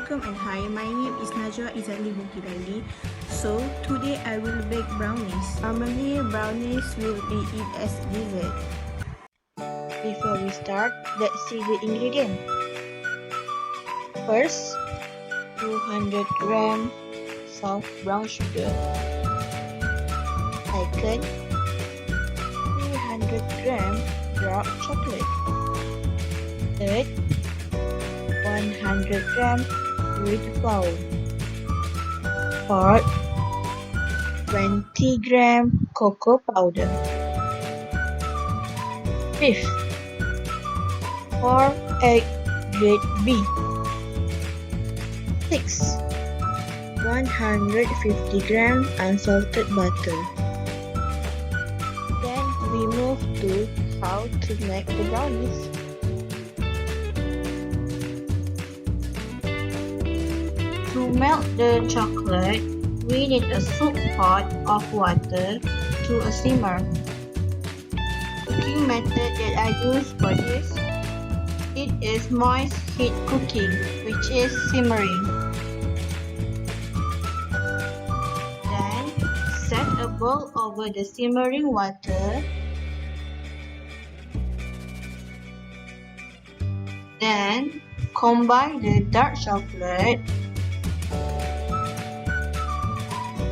Welcome and hi, my name is Najwa Izali Bukidali. So today I will bake brownies. Normally brownies will be eaten as dessert. Before we start, let's see the ingredients. First, 200 gram soft brown sugar. Second, 300 gram dark chocolate. Third, 100 gram wheat flour. Fourth, 20 gram cocoa powder. Fifth, 4 egg grade B. Sixth, 150 gram unsalted butter. Then we move to how to make the brownies. To melt the chocolate, we need a soup pot of water to a simmer. Cooking method that I use for this, it is moist heat cooking, which is simmering. Then set a bowl over the simmering water. Then combine the dark chocolate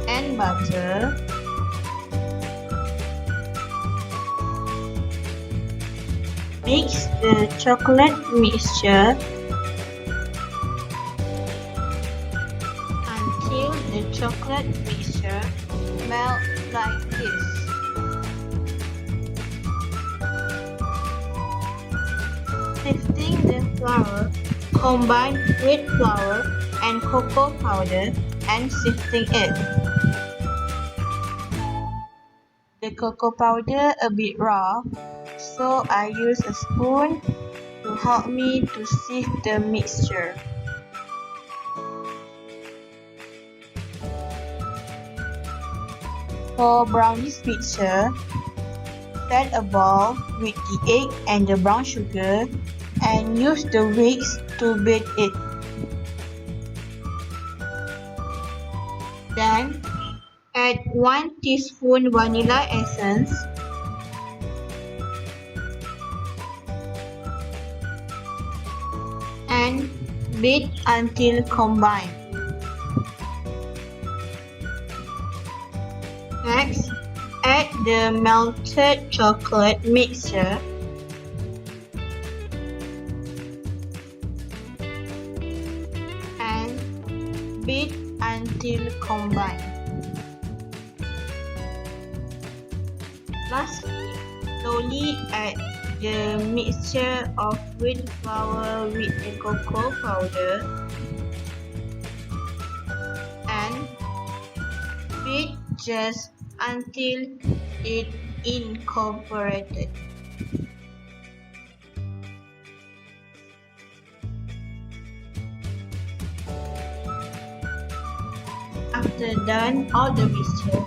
and butter. Mix the chocolate mixture until the chocolate mixture melts like this. Sifting the flour, combine wheat flour and cocoa powder and sifting it. The cocoa powder a bit raw, so I use a spoon to help me to sift the mixture. For brownies mixture, set a bowl with the egg and the brown sugar and use the whisk to beat it. Then add 1 teaspoon vanilla essence, and beat until combined. Next, add the melted chocolate mixture and beat until combined. Lastly, slowly add the mixture of wheat flour with the cocoa powder and beat just until it incorporated. After done all the mixture,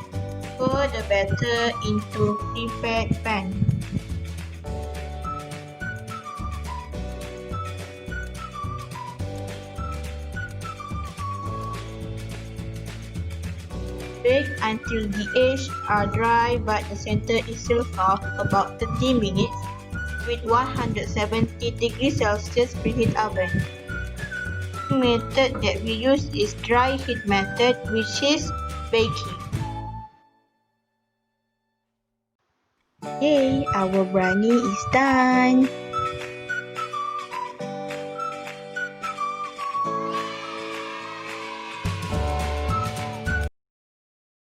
pour the batter into prepared pan. Bake until the edges are dry but the center is still soft, about 30 minutes with 170 degrees Celsius preheat oven. The method that we use is dry heat method, which is baking. Yay! Our brownie is done!